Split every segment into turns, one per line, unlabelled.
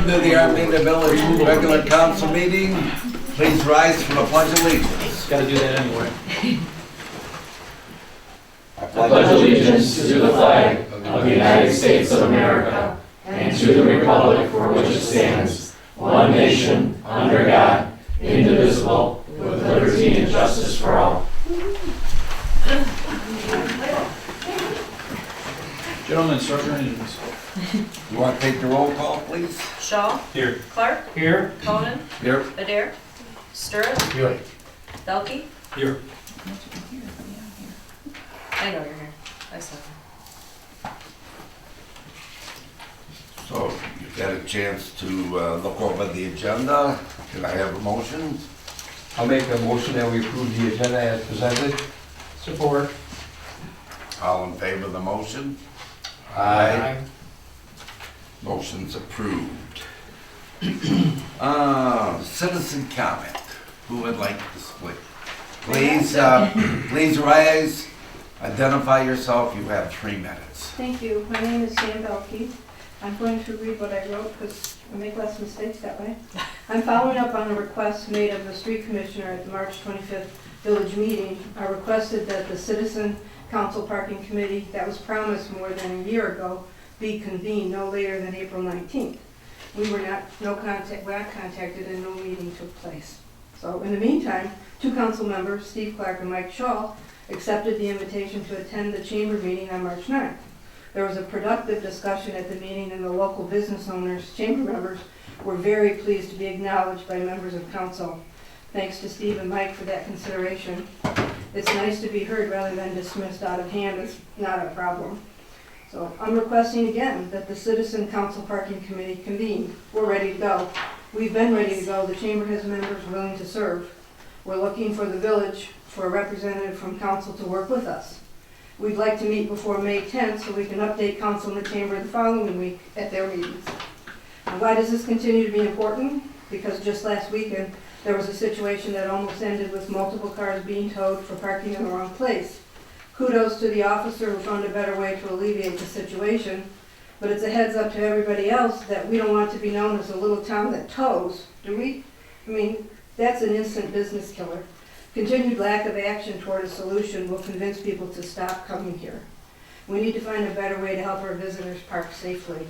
Welcome to the Armada Village regular council meeting. Please rise for the pledge of allegiance.
Got to do that anyway.
I pledge allegiance to the flag of the United States of America and to the republic for which it stands, one nation, under God, indivisible, with liberty and justice for all.
Gentlemen, start your engines.
You want to take the roll call, please?
Shaw.
Here.
Clark.
Here.
Conan.
Here.
Adair. Sturrow.
Here.
Belkey.
Here.
I know you're here. I saw you.
So you've got a chance to look over the agenda. Can I have a motion?
I'll make a motion that we approve the agenda as presented.
Support.
All in favor of the motion?
Aye.
Motion's approved. Citizen comment. Who would like to speak? Please, please rise. Identify yourself. You have 3 minutes.
Thank you. My name is Sam Belkey. I'm going to read what I wrote because I make less mistakes that way. I'm following up on a request made of the street commissioner at the March 25th village meeting. I requested that the citizen council parking committee that was promised more than a year ago be convened no later than April 19th. We were not contacted and no meeting took place. So in the meantime, 2 council members, Steve Clark and Mike Shaw, accepted the invitation to attend the chamber meeting on March 9th. There was a productive discussion at the meeting and the local business owners, chamber members, were very pleased to be acknowledged by members of council. Thanks to Steve and Mike for that consideration. It's nice to be heard rather than dismissed out of hand. It's not a problem. So I'm requesting again that the Citizen Council Parking Committee convene. We're ready to go. We've been ready to go. The chamber has members willing to serve. We're looking for the village for a representative from council to work with us. We'd like to meet before May 10th so we can update council and the chamber the following week at their meetings. Now, why does this continue to be important? Because just last weekend, there was a situation that almost ended with multiple cars being towed for parking in the wrong place. Kudos to the officer who found a better way to alleviate the situation, but it's a heads up to everybody else that we don't want to be known as a little town that tows, do we? I mean, that's an instant business killer. Continued lack of action toward a solution will convince people to stop coming here. We need to find a better way to help our visitors park safely.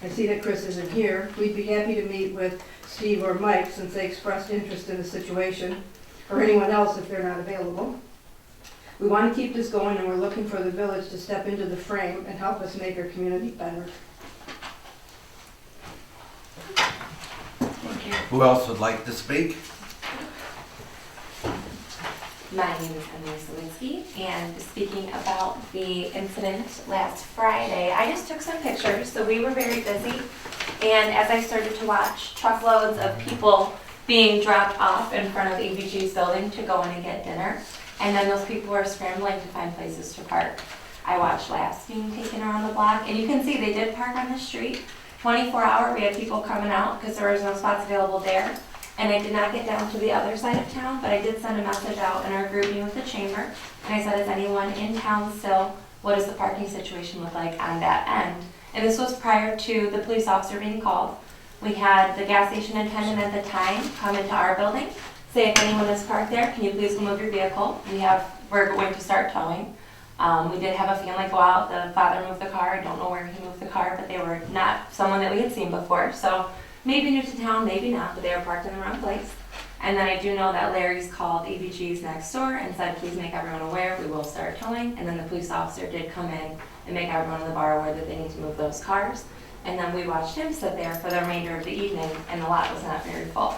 I see that Chris isn't here. We'd be happy to meet with Steve or Mike since they expressed interest in the situation, or anyone else if they're not available. We want to keep this going and we're looking for the village to step into the frame and help us make our community better.
Who else would like to speak?
My name is Emily Sawinski, and speaking about the incident last Friday, I just took some pictures. So we were very busy, and as I started to watch truckloads of people being dropped off in front of ABG's building to go in and get dinner, and then those people were scrambling to find places to park. I watched laughs being taken around the block, and you can see they did park on the street. 24-hour, we had people coming out because there was no spots available there. And I did not get down to the other side of town, but I did send a message out in our group meeting with the chamber. And I said, is anyone in town still? What does the parking situation look like on that end? And this was prior to the police officer being called. We had the gas station attendant at the time come into our building, say if anyone is parked there, can you please remove your vehicle? We're going to start towing. We did have a family go out. The father moved the car. I don't know where he moved the car, but they were not someone that we had seen before. So maybe new to town, maybe not, but they were parked in the wrong place. And then I do know that Larry's called ABG's next door and said, please make everyone aware, we will start towing. And then the police officer did come in and make everyone in the bar aware that they need to move those cars. And then we watched him sit there for the remainder of the evening, and the lot was not very full.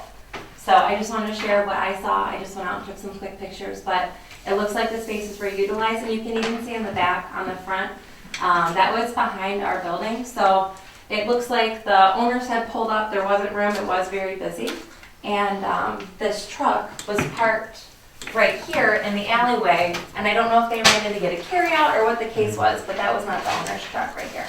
So I just wanted to share what I saw. I just went out and took some quick pictures, but it looks like the spaces were utilized, and you can even see in the back on the front, that was behind our building. So it looks like the owners had pulled up, there wasn't room, it was very busy. And this truck was parked right here in the alleyway, and I don't know if they ran in to get a carryout or what the case was, but that was not the owner's truck right here.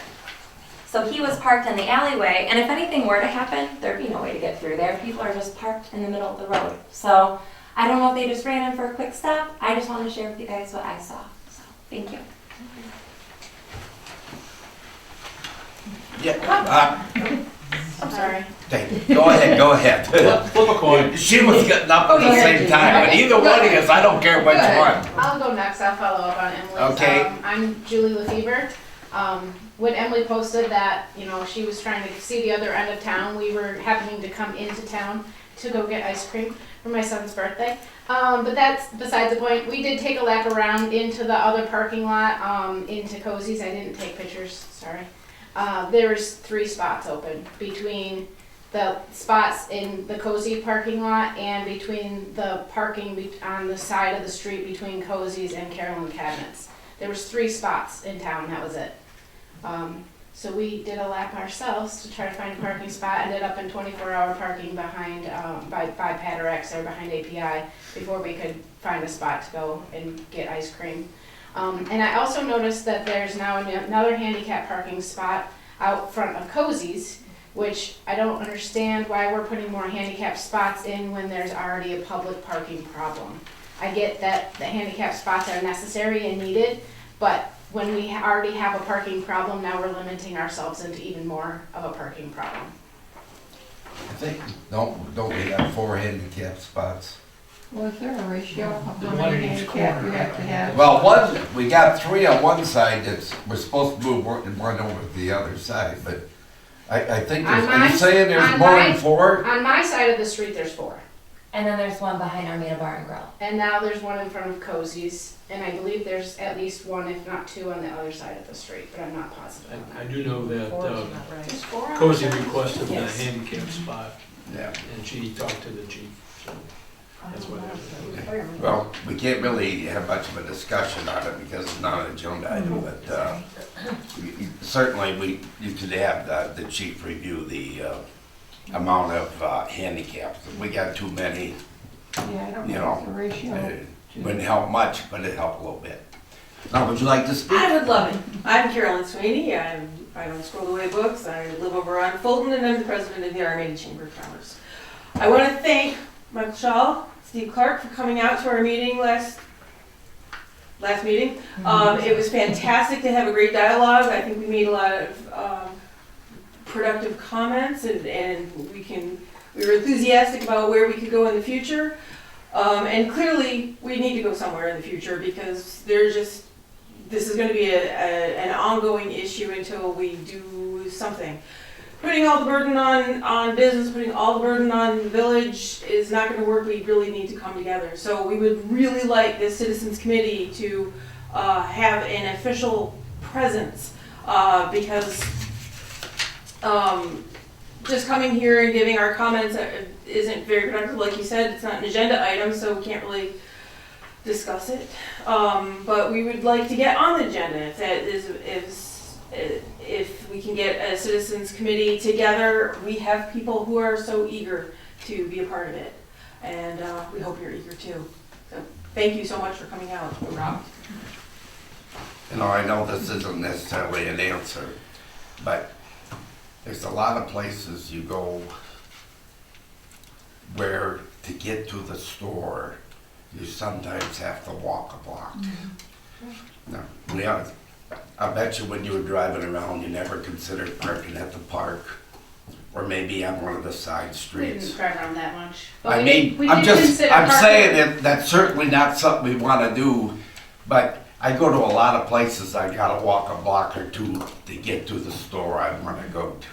So he was parked in the alleyway, and if anything were to happen, there'd be no way to get through there. People are just parked in the middle of the road. So I don't know if they just ran in for a quick stop. I just wanted to share with you guys what I saw. So thank you.
Yeah.
I'm sorry.
Okay, go ahead.
Flip a coin.
She was getting up at the same time, but either one of us, I don't care which one.
I'll go next. I'll follow up on Emily's.
Okay.
I'm Julie Lefevre. When Emily posted that, she was trying to see the other end of town, we were happening to come into town to go get ice cream for my son's birthday. But that's besides the point. We did take a lap around into the other parking lot, into Cozy's. I didn't take pictures, sorry. There was 3 spots open between the spots in the Cozy parking lot and between the parking on the side of the street between Cozy's and Carolyn Cabinets. There was 3 spots in town, that was it. So we did a lap ourselves to try to find a parking spot, ended up in 24-hour parking behind, by Padarex or behind API before we could find a spot to go and get ice cream. And I also noticed that there's now another handicap parking spot out front of Cozy's, which I don't understand why we're putting more handicap spots in when there's already a public parking problem. I get that the handicap spots are necessary and needed, but when we already have a parking problem, now we're limiting ourselves into even more of a parking problem.
I think, don't we have 4 handicap spots?
Well, is there a ratio of how
One
many
in each
handicap you
corner.
have to have?
Well, we got 3 on one side we're supposed to move one over to the other side, but I think,
On
are you saying there's
on
more
my-
than 4?
On my side of the street, there's 4.
And then there's one behind Armada Bar and Grill.
And now there's one in front of Cozy's, and I believe there's at least 1, if not 2, on the other side of the street, but I'm not positive.
I do know that
Four is not right.
There's 4 on
Cozy
the-
requested the
Yes.
handicap spot,
Yeah.
and she talked to the chief, so that's what it is.
Well, we can't really have much of a discussion on it because it's not an agenda item, but certainly you could have the chief review the amount of handicaps. If we got too many,
Yeah, I don't
you
know
know,
the ratio.
it wouldn't help much, but it'd help a little bit. Now, would you like to speak?
I would love it. I'm Carolyn Sweeney. I don't scroll away books. I live over on Fulton, and I'm the president of the Armada Chamber of Commerce. I want to thank Michael Shaw, Steve Clark for coming out to our meeting last meeting. It was fantastic to have a great dialogue. I think we made a lot of productive comments, and we were enthusiastic about where we could go in the future. And clearly, we need to go somewhere in the future because this is going to be an ongoing issue until we do something. Putting all the burden on business, putting all the burden on the village is not going to work. We really need to come together. So we would really like this citizens committee to have an official presence because just coming here and giving our comments isn't very productive. Like you said, it's not an agenda item, so we can't really discuss it. But we would like to get on the agenda if we can get a citizens committee together. We have people who are so eager to be a part of it, and we hope you're eager too. So thank you so much for coming out, Rob.
I know this isn't necessarily an answer, but there's a lot of places you go where to get to the store, you sometimes have to walk a block. Now, I bet you when you were driving around, you never considered parking at the park or maybe on one of the side
We
streets.
didn't drive around that much. But
I
we
mean,
did
I'm
consider parking.
saying that that's certainly not something we want to do, but I go to a lot of places I gotta walk a block or 2 to get to the store I want to go to.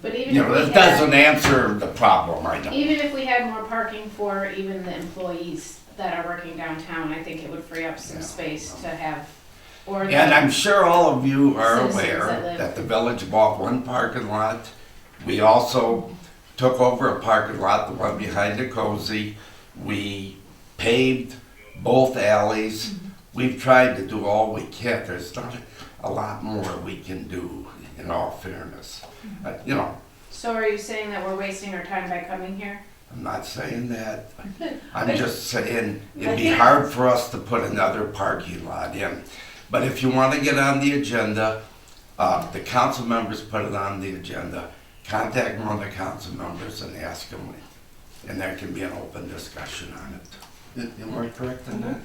But even if we
That
had-
doesn't answer the problem, I know.
Even if we had more parking for even the employees that are working downtown, I think it would free up some
Yeah.
space to have, or.
And I'm sure all of you are
Citizens
aware
that live-
that the village bought one parking lot. We also took over a parking lot, the one behind the Cozy. We paved both alleys. We've tried to do all we can. There's not a lot more we can do, in all fairness. But,
So are you saying that we're wasting our time by coming here?
I'm not saying that. I'm just saying it'd be hard for us to put another parking lot in. But if you want to get on the agenda, the council members put it on the agenda. Contact one of the council members and ask them, and there can be an open discussion on it. Am I correct in that?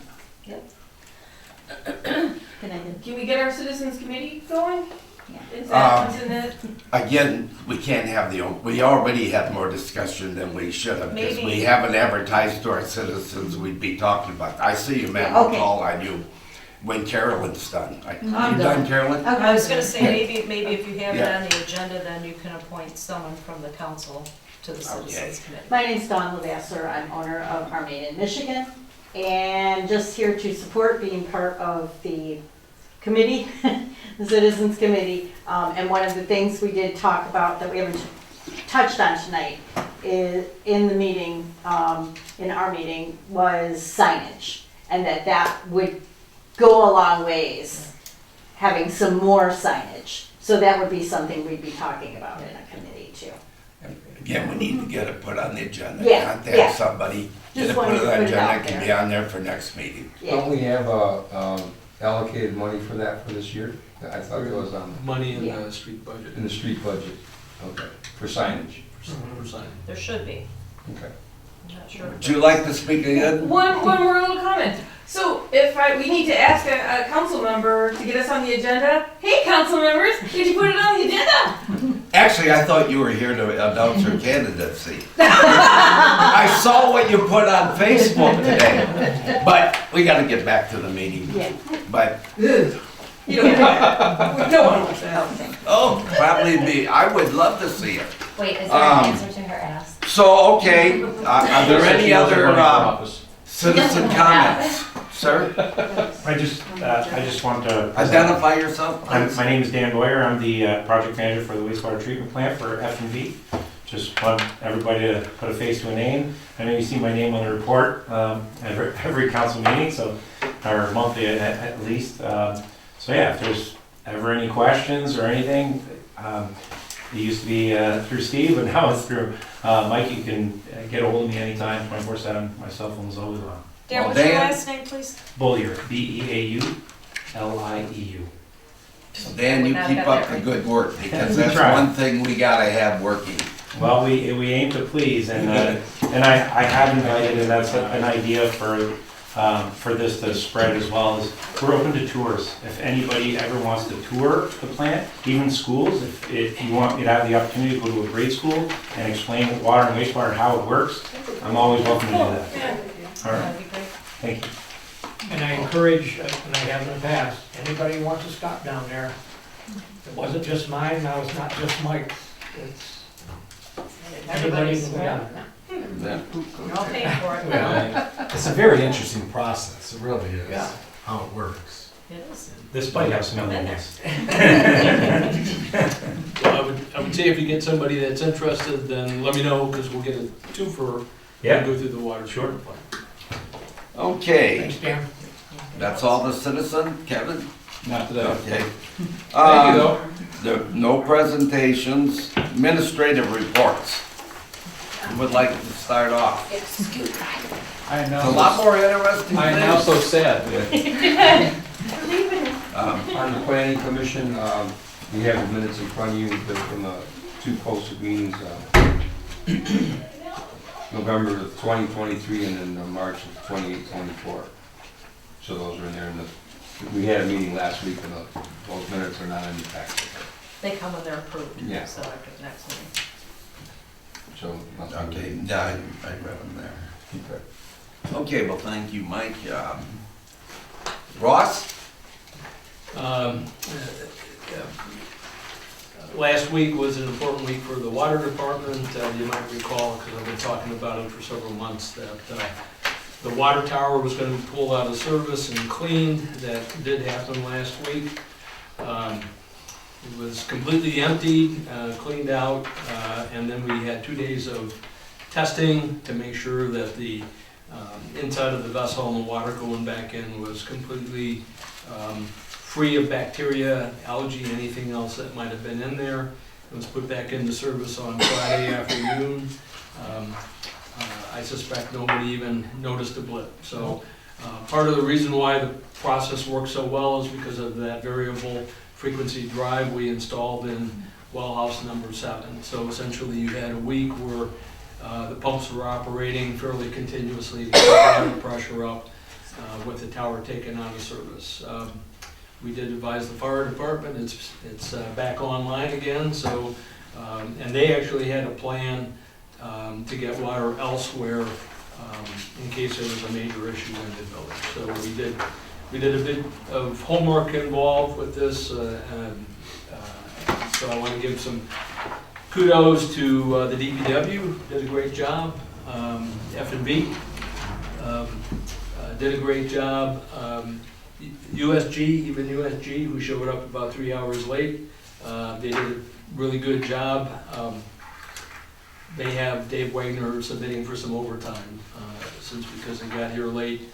Can we get our citizens committee going? Is that what's in it?
Again, we can't have we already had more discussion than we should have, because we
Maybe-
haven't advertised to our citizens we'd be talking about. I see you, ma'am,
Okay.
call on you when Carolyn's done. You
I'm
done, Carolyn?
I was gonna say, maybe if you have it
Yeah.
on the agenda, then you can appoint someone from the council to the citizens committee.
My name's Dawn Lavasser. I'm owner of Armada in Michigan, and just here to support being part of the committee, the Citizens Committee. And one of the things we did talk about that we haven't touched on tonight is in the meeting, in our meeting, was signage, and that would go a long ways, having some more signage. So that would be something we'd be talking about in a committee too.
Again, we need to get it put on the agenda.
Yeah,
Contact
yeah.
somebody, get
Just
it put
wanted
on
to
the
put it
agenda,
out
it can
there.
be on there for next meeting.
Don't
Yeah,
we have allocated money for that for this year? I thought it was on,
Money in
Yeah.
the street budget.
in the street budget. Okay, for signage.
For signing.
There should be,
Okay.
I'm not sure.
Would you like to speak again?
One more little comment. So if we need to ask a council member to get us on the agenda, hey, council members, did you put it on the agenda?
Actually, I thought you were here to announce your candidacy. I saw what you put on Facebook today, but we gotta get back to the meeting.
yeah.
But,
You don't want no one wants that.
Okay.
oh, probably me, I would love to see it.
Wait, is there
Um,
an answer to her ask?
So, okay, are there any other
Office.
citizen comments? Sir,
I just want to.
identify yourself, please.
My name is Dan Boyer. I'm the project manager for the wastewater treatment plant for F&B. Just want everybody to put a face to a name. I know you see my name on the report every council meeting, so, or monthly at least. So yeah, if there's ever any questions or anything, it used to be through Steve, but now it's through Mike. You can get a hold of me anytime, 24/7. My cell phone is always on.
Dan,
Well,
what's your
Dan-
last name, please?
Beaulieu, B-E-A-U-L-I-E-U.
Dan, you
Now
keep
got
up
that
the
right.
good work, because
We
that's
try.
one thing we gotta have working.
Well, we aim to please, and I have invited, and that's an idea for this to spread as well, is we're open to tours. If anybody ever wants to tour the plant, even schools, if you want me to have the opportunity to go to a grade school and explain water and wastewater, how it works, I'm always welcome to do that. All right,
That'd be great.
thank you.
And I encourage, and I have in the past, anybody who wants to stop down there, it wasn't just mine, now it's not just Mike's, it's everybody can go down there.
You're all paying for it.
Well, it's a very interesting process, it really is,
Yeah.
how it works.
It is.
This might have some elements.
Well, I would say if you get somebody that's interested, then let me know, because we'll get a twofer.
Yeah.
Go through the water
Sure.
treatment plant.
Okay,
Thanks, Dan.
that's all the citizen, Kevin?
Not today.
Okay.
Thank you, though.
No presentations, administrative reports. Who would like to start off?
I
It's a lot more interesting
I am now
things.
so sad.
On the planning commission, we have the minutes in front of you from the two posted meetings, November of 2023 and then March of 24. So those are in there. We had a meeting last week and those minutes are not in the packet.
They come when they're approved,
Yeah.
so after the next meeting.
So.
Okay, yeah, I read them there.
Okay.
Okay, well, thank you, Mike. Ross?
Last week was an important week for the water department. You might recall, because I've been talking about it for several months, that the water tower was going to be pulled out of service and cleaned. That did happen last week. It was completely emptied, cleaned out, and then we had 2 days of testing to make sure that the inside of the vessel and the water going back in was completely free of bacteria, algae, anything else that might have been in there. It was put back into service on Friday afternoon. I suspect nobody even noticed a blip. So part of the reason why the process works so well is because of that variable frequency drive we installed in well house number 7. So essentially you had a week where the pumps were operating fairly continuously to keep the water pressure up with the tower taken out of service. We did advise the fire department, it's back online again, so, and they actually had a plan to get water elsewhere in case there was a major issue in the village. So we did a bit of homework involved with this, so I want to give some kudos to the DPW, did a great job. F&B did a great job. even USG, who showed up about 3 hours late, they did a really good job. They have Dave Wagner submitting for some overtime, because they got here late.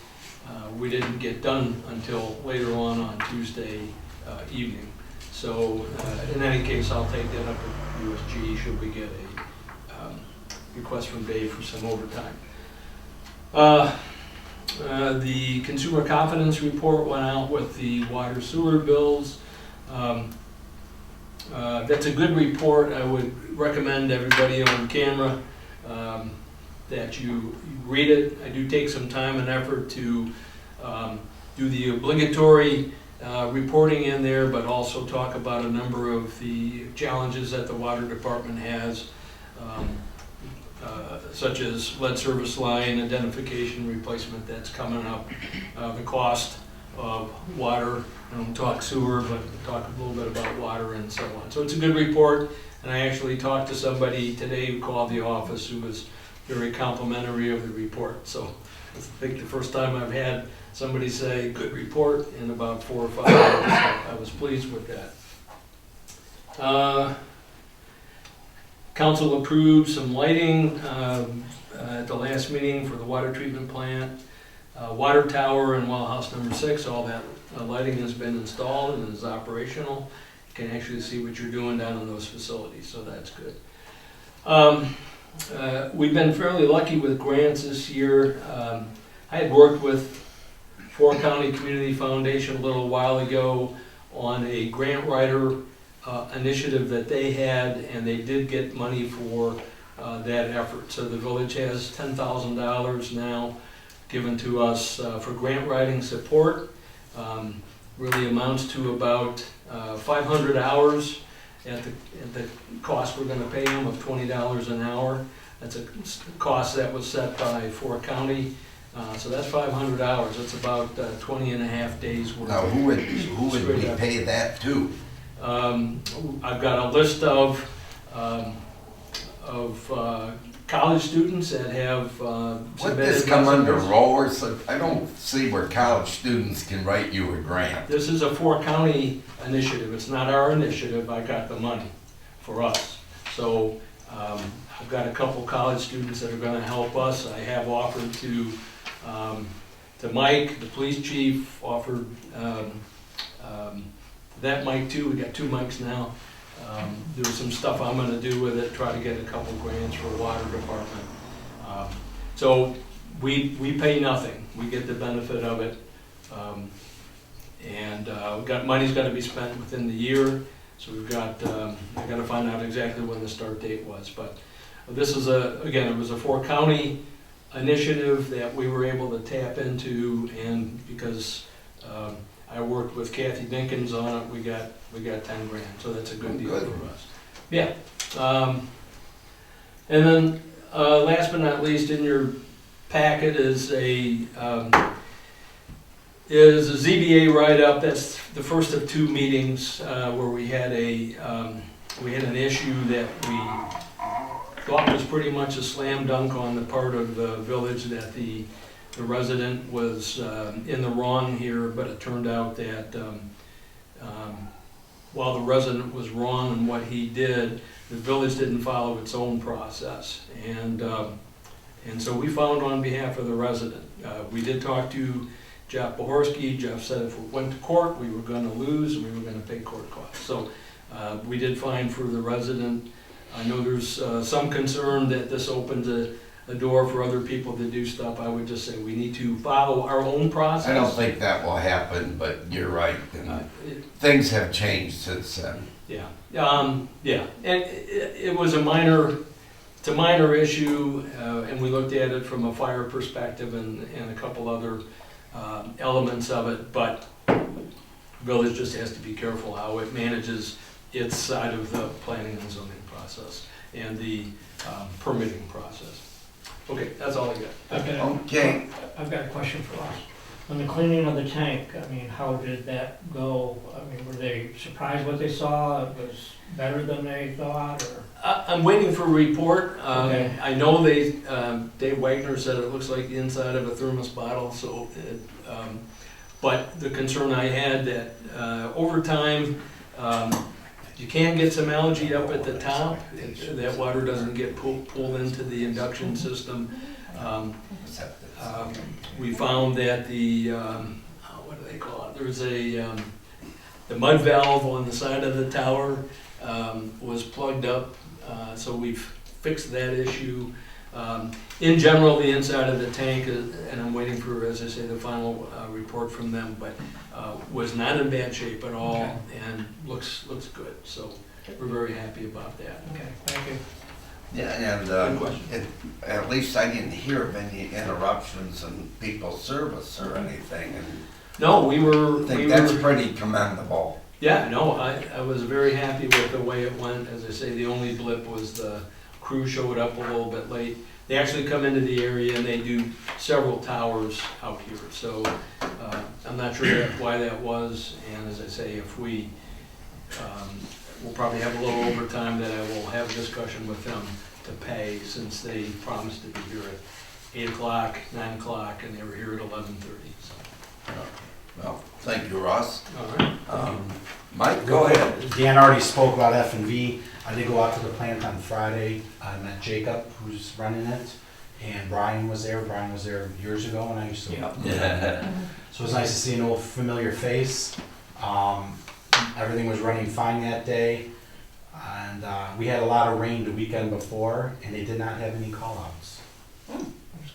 We didn't get done until later on Tuesday evening. So in any case, I'll take that up with USG should we get a request from Dave for some overtime. The consumer confidence report went out with the water sewer bills. That's a good report. I would recommend everybody on camera that you read it. I do take some time and effort to do the obligatory reporting in there, but also talk about a number of the challenges that the water department has, such as lead service line identification replacement that's coming up, the cost of water. I don't talk sewer, but talk a little bit about water and so on. So it's a good report, and I actually talked to somebody today who called the office who was very complimentary of the report. So I think the first time I've had somebody say good report in about 4 or 5 hours. So I was pleased with that. Council approved some lighting at the last meeting for the water treatment plant. Water tower and well house number 6, all that lighting has been installed and is operational. You can actually see what you're doing down in those facilities, so that's good. We've been fairly lucky with grants this year. I had worked with Four County Community Foundation a little while ago on a grant writer initiative that they had, and they did get money for that effort. So the village has $10,000 now given to us for grant writing support. Really amounts to about 500 hours at the cost we're going to pay them of $20 an hour. That's a cost that was set by Four County. So that's 500 hours. That's about 20 and a half days worth.
Now, who would we pay that to?
I've got a list of college students that have
Would this come under rowers? I don't see where college students can write you a grant.
This is a Four County initiative. It's not our initiative. I got the money for us. So I've got a couple college students that are going to help us. I have offered to Mike, the police chief, offered that Mike too. We got 2 mics now. There's some stuff I'm going to do with it, try to get a couple grants for the water department. So we pay nothing. We get the benefit of it. And we've got money's got to be spent within the year. So we've got, I got to find out exactly when the start date was. But this is again, it was a Four County initiative that we were able to tap into, and because I worked with Kathy Dinkins on it, we got 10 grand, so that's a good deal for us. Yeah. And then last but not least, in your packet is a ZBA write-up. That's the first of 2 meetings where we had an issue that we thought was pretty much a slam dunk on the part of the village, that the resident was in the wrong here, but it turned out that while the resident was wrong in what he did, the village didn't follow its own process. And so we found on behalf of the resident. We did talk to Jeff Bohorsky. Jeff said if we went to court, we were going to lose and we were going to pay court costs. So we did find for the resident. I know there's some concern that this opens a door for other people to do stuff. I would just say we need to follow our own process.
I don't think that will happen, but you're right. Things have changed since then.
Yeah, yeah, and it was a minor issue, and we looked at it from a fire perspective and a couple other elements of it, but village just has to be careful how it manages its side of the planning and zoning process and the permitting process. Okay, that's all I got.
Okay,
I've got a question for us. On the cleaning of the tank, I mean, how did that go? I mean, were they surprised what they saw? It was better than they thought, or?
I'm waiting for a report.
Okay.
I know Dave Wagner said it looks like the inside of a thermos bottle, so, but the concern I had that over time, you can get some algae up at the top. That water doesn't get pulled into the induction system. We found that the, what do they call it? There's the mud valve on the side of the tower was plugged up, so we've fixed that issue. In general, the inside of the tank, and I'm waiting for, as I say, the final report from them, but was not in bad shape at all, and looks good. So we're very happy about that.
Okay, thank you.
yeah, and at least I didn't hear of any interruptions in people's service or anything, and
No,
I think that's pretty commendable.
Yeah, no, I was very happy with the way it went. As I say, the only blip was the crew showed up a little bit late. They actually come into the area and they do several towers out here. So I'm not sure why that was. And as I say, if we'll probably have a little overtime that I will have a discussion with them to pay, since they promised to be here at 8 o'clock, 9 o'clock, and they were here at 11:30. So.
Well, thank you, Ross.
All right.
Mike, go ahead.
Dan already spoke about F&V. I did go out to the plant on Friday. I met Jacob, who's running it, and Brian was there. Brian was there years ago when I used to.
Yeah.
So it was nice to see an old familiar face. Everything was running fine that day, and we had a lot of rain the weekend before, and they did not have any call-outs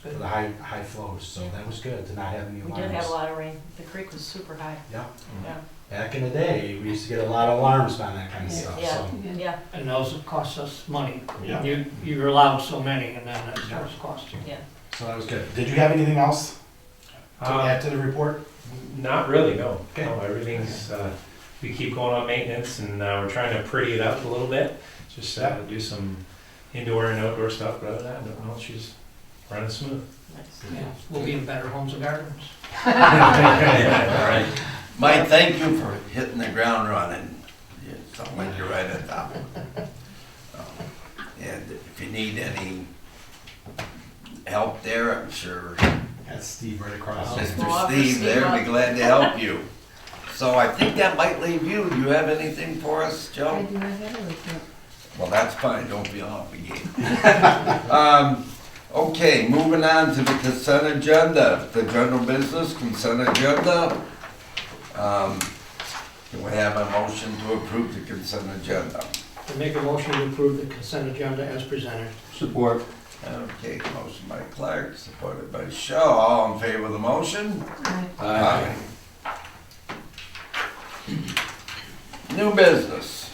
for the high flows. So that was good to not have any
We
alarms.
did have a lot of rain. The creek was super high.
Yeah.
Yeah.
Back in the day, we used to get a lot of alarms on that kind of stuff.
Yeah.
So.
Yeah,
And those cost us money.
Yeah.
You're allowed so many, and then it starts costing.
yeah.
So that was good. Did you have anything else to add to the report?
Not really, no.
Okay.
No, everything's, we keep going on maintenance, and we're trying to pretty it up a little bit. Just do some indoor and outdoor stuff, but other than that, no, she's running smooth.
Yeah, we'll be in better homes and gardens.
All right. Mike, thank you for hitting the ground running. You sound like you're right at top. And if you need any help there, I'm sure
That's Steve right across.
Mr. Steve there would be glad to help you. So I think that might leave you. Do you have anything for us,
I
Joe?
do not have a report.
Well, that's fine. Don't be obligated. Okay, moving on to the consent agenda, the general business consent agenda. Can we have a motion to approve the consent agenda?
I make a motion to approve the consent agenda as presented.
Support.
Okay, motion by Clark, supported by Shaw. All in favor of the motion? Aye. New business.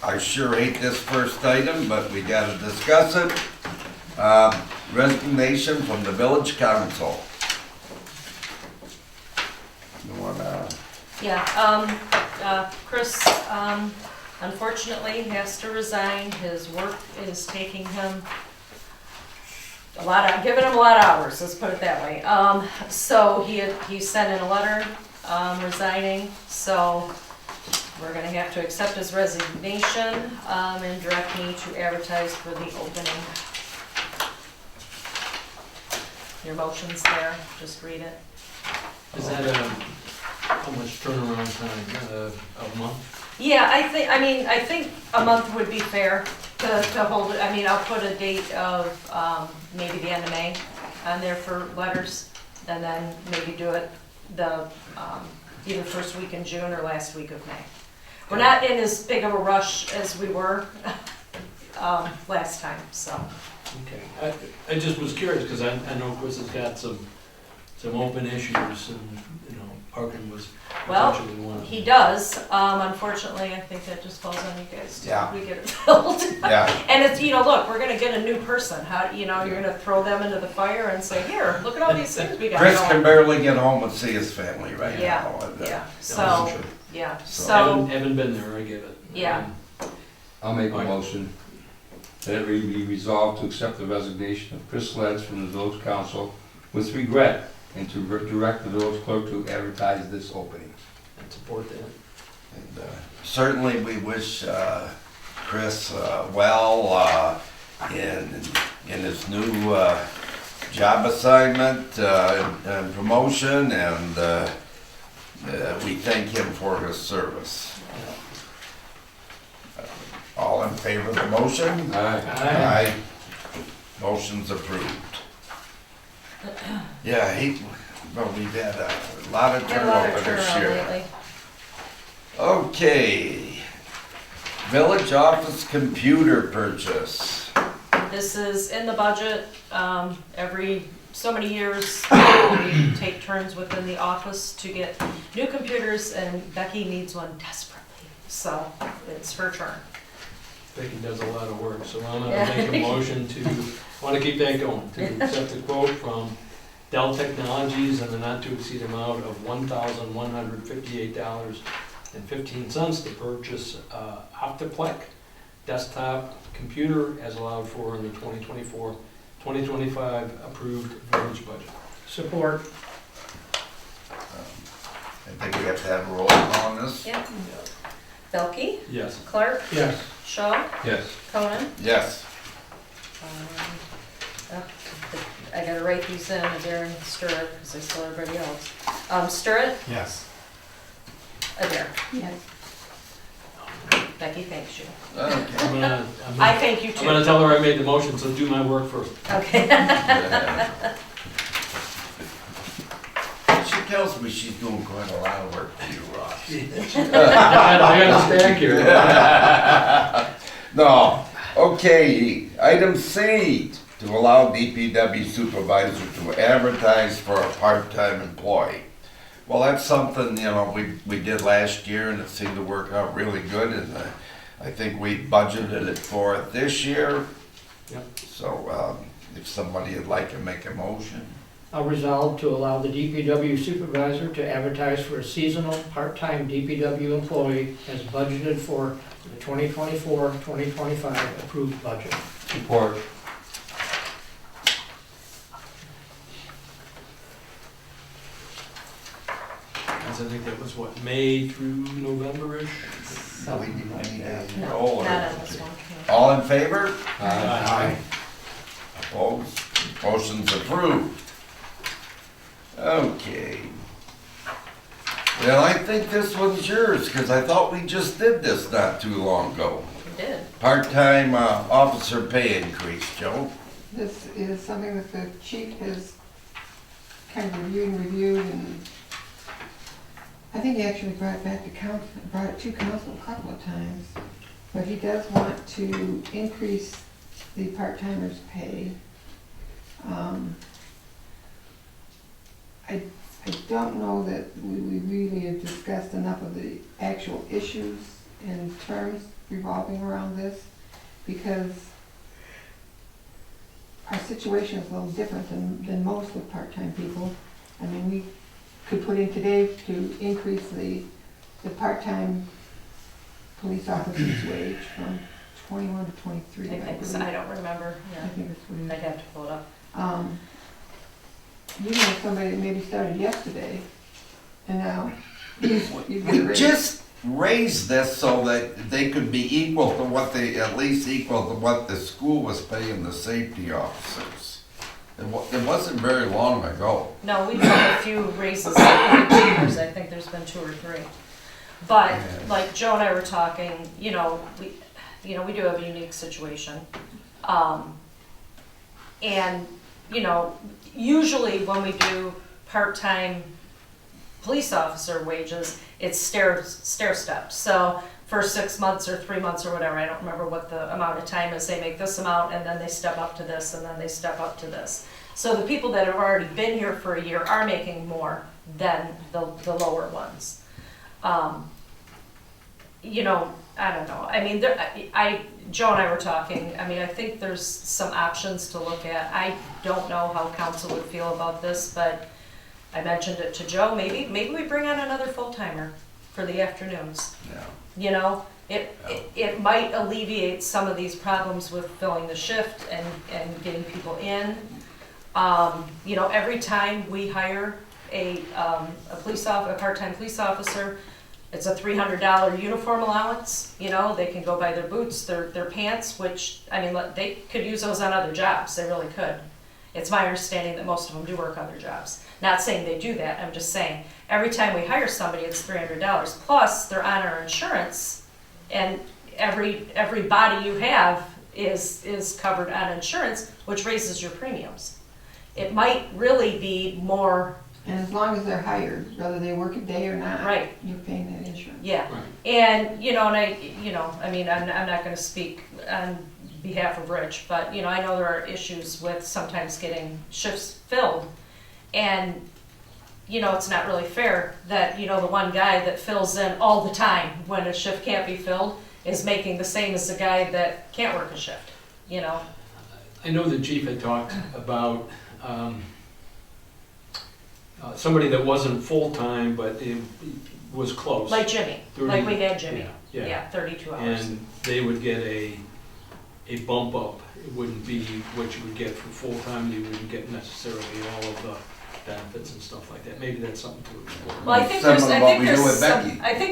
I sure hate this first item, but we gotta discuss it. Resignation from the village council. You wanna?
Yeah, Chris, unfortunately has to resign. His work is taking him giving him a lot of hours, let's put it that way. So he sent in a letter, resigning, so we're gonna have to accept his resignation, and direct me to advertise for the opening. Your motion's there, just read it.
Is that how much turnaround time? A month?
Yeah, I think a month would be fair to hold it. I mean, I'll put a date of, maybe the end of May on there for letters, and then maybe do it the, either first week in June or last week of May. We're not in as big of a rush as we were, last time, so.
Okay. I just was curious, because I know Chris has got some some open issues, and, you know, parking was
Well,
potentially one of them.
he does. Unfortunately, I think that just falls on you guys to
Yeah.
we get it filled.
Yeah,
And it's, you know, look, we're gonna get a new person. How, you know, you're gonna throw them into the fire and say, here, look at all these things we got
Chris can
going.
barely get home and see his family right
Yeah,
now. And,
yeah,
That's
so,
true.
yeah,
So-
so,
Haven't been there, I get it.
Yeah.
I'll make a motion that it be resolved to accept the resignation of Chris Ledge from the village council with regret and to direct the village clerk to advertise this opening.
And support that.
And, certainly we wish Chris well in his new job assignment and promotion, and we thank him for his service. All in favor of the motion? Aye. Motion's approved. Yeah, well, we've had a lot of
get a lot of
turnover this
turnaround
year.
lately.
Okay. Village office computer purchase.
This is in the budget. Every so many years, we take turns within the office to get new computers, and Becky needs one desperately. So it's her turn.
Becky does a lot of work, so I'm
Yeah.
gonna make a motion to, wanna keep that going, to accept the quote from Dell Technologies in the not to exceed amount of $1,158.15 to purchase Optiplex desktop computer as allowed for in the 2024-2025 approved village budget.
Support.
I think we have to have a roll call on this.
Yep. Belkey,
Yes.
Clark,
Yes.
Shaw,
Yes.
Conan.
Yes.
I gotta write these in, Adair and Sturritt, because I saw everybody else. Sturritt,
Yes.
Adair.
Yes.
Becky thanks you.
Okay.
I thank you
I'm gonna
too.
tell her I made the motion, so do my work first.
Okay.
She tells me she's doing quite a lot of work for you, Ross.
I got a stack here.
No. Okay, item C, to allow DPW supervisor to advertise for a part-time employee. Well, that's something, you know, we did last year, and it seemed to work out really good, and I think we budgeted it for it this year.
Yep.
So, if somebody would like to make a motion.
I'll resolve to allow the DPW supervisor to advertise for a seasonal, part-time DPW employee as budgeted for the 2024-2025 approved budget.
Support.
I think that was what, May through November-ish?
No, we need that.
No,
Oh,
not on this one.
all in favor?
Aye.
Opposed? Motion's approved. Okay. Well, I think this one's yours, because I thought we just did this not too long ago.
We did.
Part-time officer pay increase, Joe.
This is something that the chief has kind of reviewed, and I think he actually brought it back to council, brought it to council a couple of times. But he does want to increase the part-timers' pay. I don't know that we really have discussed enough of the actual issues and terms revolving around this, because our situation is a little different than most with part-time people. I mean, we could put in today to increase the part-time police officer's wage from 21 to 23.
I think so. I don't remember.
I
Yeah.
think that's what it is.
I'd have to pull it up.
You know, somebody that maybe started yesterday, and now you get a
We
raise.
just raised this so that they could be equal to what they, at least equal to what the school was paying the safety officers. It wasn't very long ago.
No, we've had a few raises over the years. I think there's been 2 or 3. But like Joe and I were talking, we do have a unique situation. And, usually when we do part-time police officer wages, it's stair steps. So for 6 months or 3 months or whatever, I don't remember what the amount of time is, they make this amount and then they step up to this and then they step up to this. So the people that have already been here for a year are making more than the lower ones. You know, I don't know. I mean, Joe and I were talking. I mean, I think there's some options to look at. I don't know how council would feel about this, but I mentioned it to Joe. Maybe we bring on another full-timer for the afternoons.
Yeah.
You know, it might alleviate some of these problems with filling the shift and getting people in. You know, every time we hire a part-time police officer, it's a $300 uniform allowance. You know, they can go buy their boots, their pants, which, I mean, they could use those on other jobs. They really could. It's my understanding that most of them do work other jobs. Not saying they do that. I'm just saying every time we hire somebody, it's $300. Plus, they're on our insurance, and every body you have is covered on insurance, which raises your premiums. It might really be more.
And as long as they're hired, whether they work a day or not,
Right.
you're paying that insurance.
Yeah,
Right.
and I mean, I'm not going to speak on behalf of Rich, but I know there are issues with sometimes getting shifts filled, and it's not really fair that the one guy that fills in all the time when a shift can't be filled is making the same as the guy that can't work a shift.
I know the chief had talked about somebody that wasn't full-time, but it was close.
Like Jimmy,
30
like we had Jimmy.
Yeah.
Yeah, 32 hours.
And they would get a bump up. It wouldn't be what you would get for full-time. You wouldn't get necessarily all of the benefits and stuff like that. Maybe that's something to explore.
Well, I think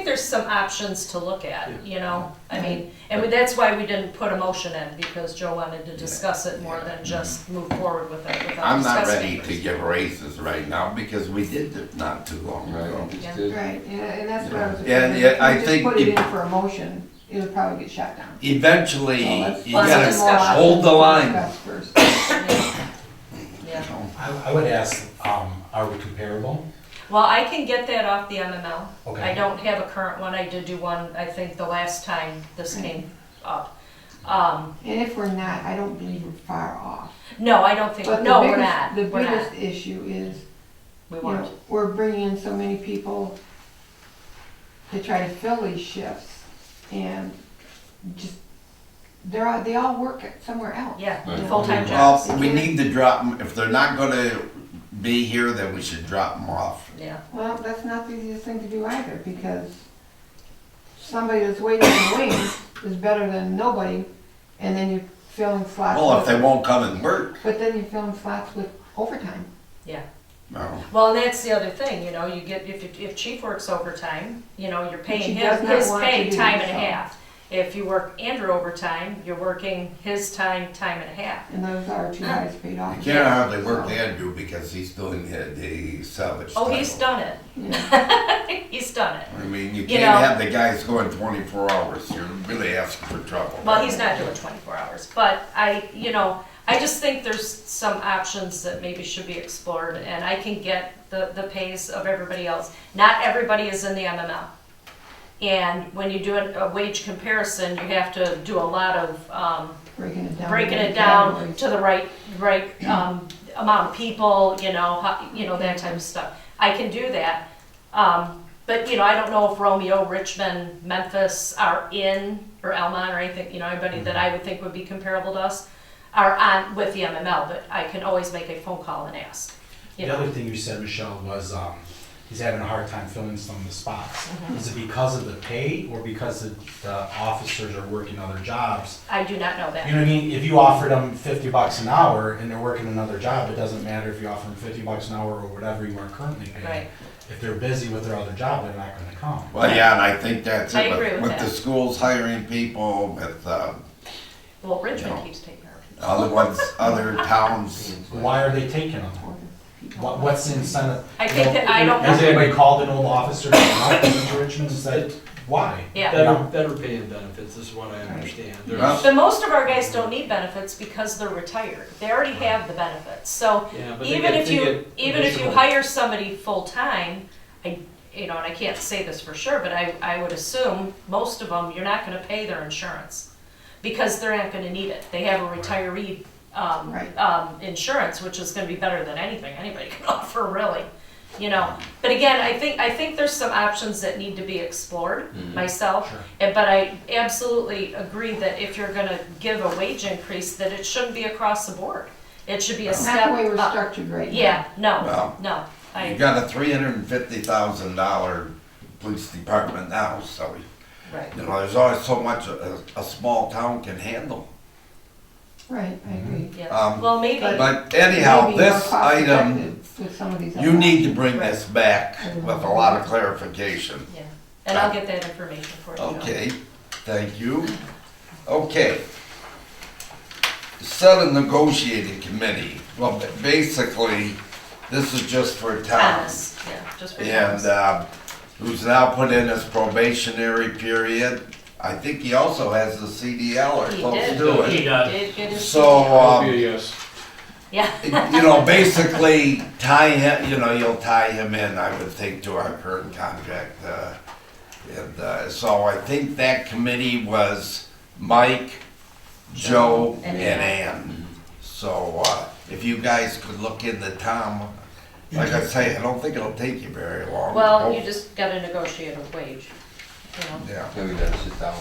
there's some options to look at, I mean, and that's why we didn't put a motion in, because Joe wanted to discuss it more than just move forward with it without
I'm not
discussing
ready to give raises right now because we did it not too long ago.
Right, just
Yeah.
did.
Right, yeah, and that's what I was.
Yeah,
afraid.
yeah,
If we
I
just
think
put it
if-
in for a motion, it'll probably get shut down.
Eventually,
So let's-
you
let's
gotta
get more options
hold the
to
line.
discuss first.
Yeah.
I would ask, are we comparable?
Well, I can get that off the MML.
Okay.
I don't have a current one. I did do one, I think, the last time this came up.
And if we're not, I don't believe we're far off.
No, I don't think,
But
no,
the
we're
biggest,
not.
the
We're not.
biggest issue is,
We weren't.
we're bringing in so many people to try to fill these shifts, and just, they all work somewhere else.
Yeah,
Right.
full-time jobs.
Well, we need to drop them. If they're not gonna be here, then we should drop them off.
Yeah.
Well, that's not the easiest thing to do either, because somebody that's waiting in the wings is better than nobody, and then you're filling slots.
Well, if
with-
they won't come and work,
But then you're filling slots with overtime.
no.
Well, and that's the other thing, you get, if chief works overtime, you're paying
he
him
does not
his
want
pay
to do,
time and a
so.
half. If you work Andrew overtime, you're working his time and a half.
And those are two highest paid
You
officers.
can't hardly work Andrew because he's doing the salvage
Oh,
title.
he's done it.
Yeah.
He's done it.
I mean, you
You
can't
know-
have the guys going 24 hours. You're really asking for trouble.
Well, he's not doing 24 hours, but I just think there's some options that maybe should be explored, and I can get the pays of everybody else. Not everybody is in the MML. And when you do a wage comparison, you have to do a lot of
Breaking it down.
breaking
into
it down
categories.
to the right amount of people, that type of stuff. I can do that. But, I don't know if Romeo, Richmond, Memphis are in, or Elmont or anything, anybody that I would think would be comparable to us are on with the MML, but I can always make a phone call and ask.
The other thing you said, Michelle, was he's having a hard time filling some of the spots. Is it because of the pay or because the officers are working other jobs?
I do not know
You
that.
know what I mean? If you offered them $50 an hour and they're working another job, it doesn't matter if you offer them $50 an hour or whatever you are currently paying.
Right.
If they're busy with their other job, they're not gonna come.
Well, yeah, and I think that's
I
it.
agree with
With
that.
the schools hiring people, with
Well, Richmond
No.
keeps taking care of it.
other ones, other towns.
Why are they taking them? What's the incentive?
I think that, I don't
Has
know.
anybody called an old officer to Richmond and said, why?
Yeah.
Better pay and benefits is what I understand.
Well-
There's,
But most of our guys don't need benefits because they're retired. They already have the benefits. So
yeah, but they
even
get-
if
they
you
get
even if you
additional-
hire somebody full-time, and I can't say this for sure, but I would assume most of them, you're not gonna pay their insurance because they're not gonna need it. They have a retiree
Right.
insurance, which is gonna be better than anything anybody can offer, really. You know, but again, I think there's some options that need to be explored myself.
Sure.
But I absolutely agree that if you're gonna give a wage increase, that it shouldn't be across the board. It should be a
Not
step
the way we're
up.
structured right now.
Yeah, no,
Well,
no,
You
I,
got a $350,000 police department now, so,
right.
you know, there's always so much a small town can handle.
Right, I agree.
Yeah, well, maybe,
But anyhow,
Maybe more
this item,
cost-effective with some of these
you
other
need to
options.
bring this back with a lot of clarification.
yeah, and I'll get that information for you, Joe.
Okay, thank you. Okay. Set a negotiating committee. Well, basically, this is just for Tom.
Thomas, yeah, just for
And,
Thomas.
who's now put in his probationary period. I think he also has the CDL or
He
close
did.
to it.
Did get his
So,
CDL.
Yes.
Yeah.
you know, basically tie him, you know, you'll tie him in, I would think, to our current contract. So I think that committee was Mike, Joe, and Ann. So, if you guys could look into Tom, like I say, I don't think it'll take you very long.
Well, you just gotta negotiate a wage, you know.
Yeah.
Then we gotta sit down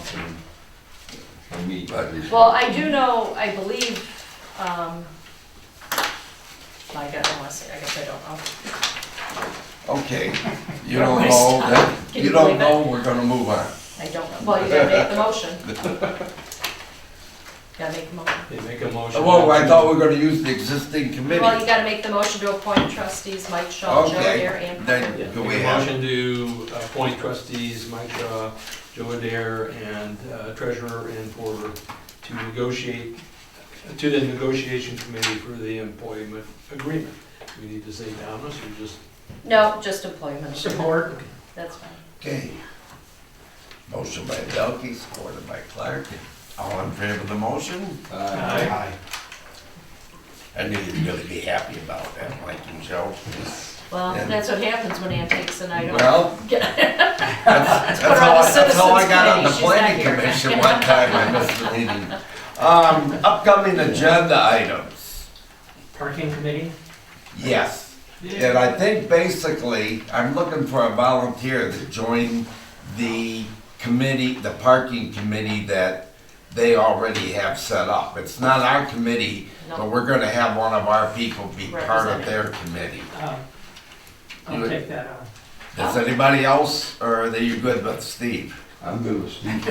and meet.
Well, I do know, I believe, I guess I don't know.
Okay, you don't know, then,
Can
you
you
don't
believe
know, we're gonna move on.
I don't know. Well, you gotta make the motion. Gotta make the motion.
They make a motion.
Whoa, I thought we were gonna use the existing
Well,
committee.
you gotta make the motion to appoint trustees Mike Shaw, Joe
Okay,
Dare, and
then-
Parker.
Yeah,
Do we
make a
have-
motion to appoint trustees Mike Shaw, Joe Adair, and treasurer and porter to negotiate, to the negotiation committee for the employment agreement. We need to say Thomas or just?
No, just employment.
Support.
That's fine.
Okay. Motion by Delkey, supported by Clark. All in favor of the motion?
Aye.
I knew you'd really be happy about that, Mike and Joe.
Well,
Yeah.
that's what happens when Ann takes the night off.
Well,
Get-
that's
Put her on the
that's how I
citizens
got on the
committee. She's not
planning
here.
commission one time, I missed the meeting. Upcoming agenda items,
Parking committee?
yes. And I think basically, I'm looking for a volunteer to join the committee, the parking committee that they already have set up. It's not our committee, but
No,
we're gonna have one of our people be part of
Representative.
their committee.
I'll
You-
take that on.
Does anybody else, or are you good with Steve?
I'm good with Steve.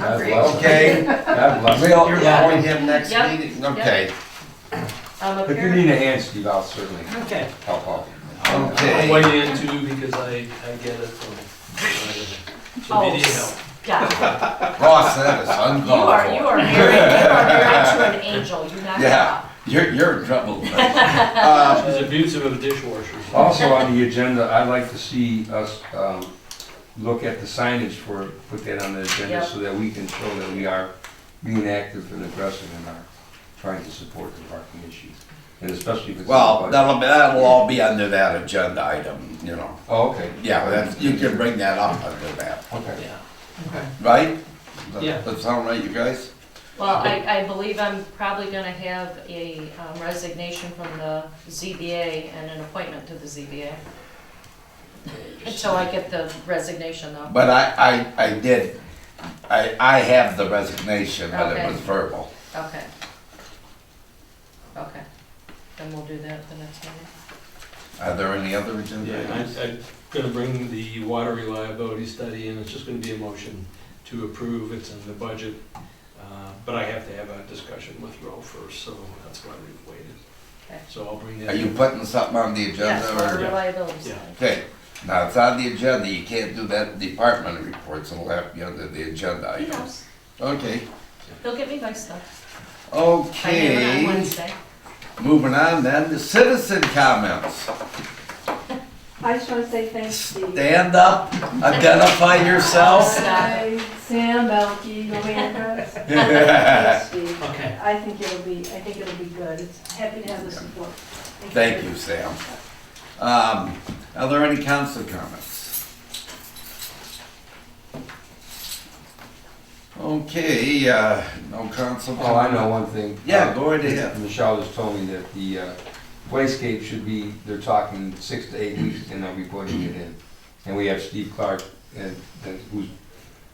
I'm great.
Okay,
God bless.
we'll
You're
appoint him next
Yep,
meeting, okay.
Up
If you
here.
need a hand, Steve, I'll certainly
Okay.
help out.
I'll
Okay.
weigh in too because I get it from. So
Oh,
need help.
Yeah,
Ross said it's uncalled
you are married to an angel, you knock it
Yeah.
out.
You're in trouble.
She's abusive of dishwashers.
Also on the agenda, I'd like to see us look at the signage put that on the agenda
Yep.
so that we can show that we are being active and aggressive and are trying to support the parking issues. And especially if it's.
Well, that'll all be under that agenda item, you know.
Oh, okay.
Yeah, you can bring that up under that,
Okay.
Okay.
right?
Yeah.
That sound right, you guys?
Well, I believe I'm probably gonna have a resignation from the ZBA and an appointment to the ZBA. Until I get the resignation though.
But I did, I have the resignation, but it
Okay.
was verbal.
Okay. Okay, then we'll do that at the next meeting.
Are there any other agenda
Yeah,
items?
I'm gonna bring the water reliability study in, it's just gonna be a motion to approve, it's in the budget. But I have to have a discussion with Ro first, so that's why we've waited.
Okay.
So I'll bring that.
Are you putting something on the
Yes,
agenda
water
or?
reliability
Yeah.
study.
Okay, now it's on the agenda, you can't do that in department reports, it'll have to be under the agenda
He
items.
knows,
Okay,
he'll get me my stuff. I have it on
okay,
Wednesday.
moving on then, the citizen comments.
I just want to say thanks, Steve.
Stand up, identify yourself.
Hi, Sam Belkey, Luann. Thanks, Steve.
Okay.
I think it'll be good. It's happy to have the support.
Thank you, Sam. Are there any council comments? Okay, no council.
Oh, I know one thing.
Yeah, go right ahead.
Michelle just told me that the playscape should be, they're talking 6 to 8 weeks and they'll be putting it in. And we have Steve Clark, who's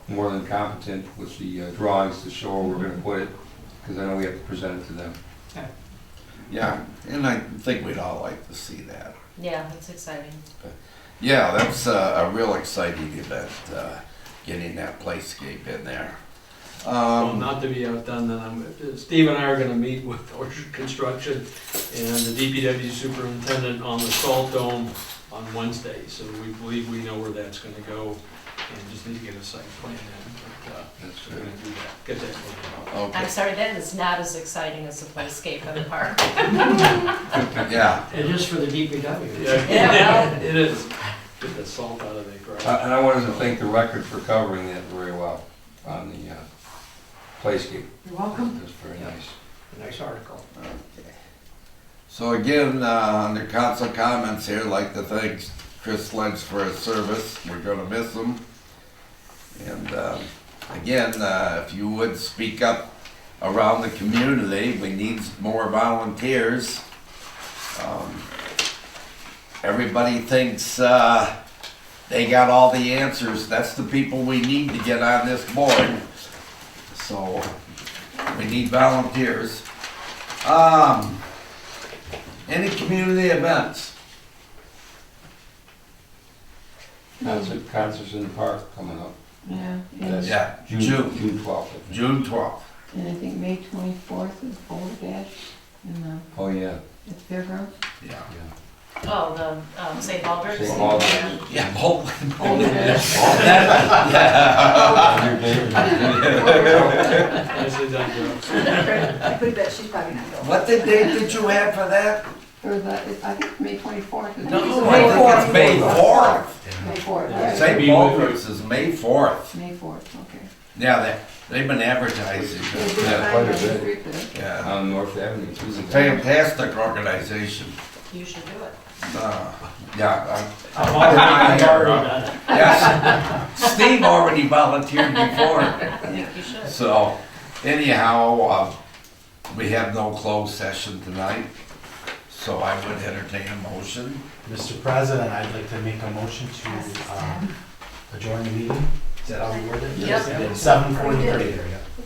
more than competent with the drawings to show where we're gonna put it, because I know we have to present it to them.
Yeah, and I think we'd all like to see that.
Yeah, that's exciting.
Yeah, that's a real exciting event, getting that playscape in there.
Well, not to be outdone, then Steve and I are gonna meet with Orchard Construction and the DPW superintendent on the Salt Dome on Wednesday, so we believe we know where that's gonna go, and just need to get a site plan in, but,
That's
we're
good.
gonna do that, get that moving.
Okay,
I'm sorry, that is not as exciting as the playscape in the park.
yeah,
It is for the DPW.
Yeah,
It is, get the salt out of the garage.
And I wanted to thank the record for covering that very well on the playscape.
You're welcome.
That's very nice.
Nice article.
okay. So again, under council comments here, I'd like to thank Chris Sledge for his service. We're gonna miss him. And again, if you would speak up around the community, we need more volunteers. Everybody thinks they got all the answers. That's the people we need to get on this board. So we need volunteers. Any community events?
Concerts in the park coming up.
Yeah,
That's
Yeah,
June 12th. I think.
June 12th.
and I think May 24th is Boulder Dash in
Oh, yeah.
the fairgrounds.
Yeah.
oh, the St. Baldrick's.
St. Baldrick's.
Yeah, Boulder.
Nicely done, Joe.
I could bet she's probably not going.
What the date did you have for that?
Or the, I think May 24th.
No, I think it's May 4th.
May 4th, yeah.
St. Baldrick's is May 4th.
May 4th, okay.
Yeah, they've been advertising.
There's a
Yeah,
sign
quite a
on the
bit.
street there.
yeah.
On North Avenue, too.
Fantastic organization.
You should do it.
Yeah,
I've already done it.
yes. Steve already volunteered before.
I think you should.
So anyhow, we have no closed session tonight. So I would entertain a motion.
Mr. President, I'd like to make a motion to adjourn the meeting. Is that how we worded it?
Yep.
7:43.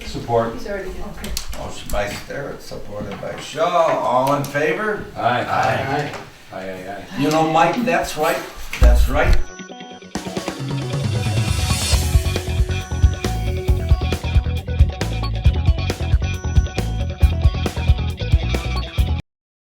Support.
He's already done.
Motion by Starrett, supported by Shaw. All in favor?
Aye.
Aye.
Aye, aye, aye.
You know, Mike, that's right. That's right.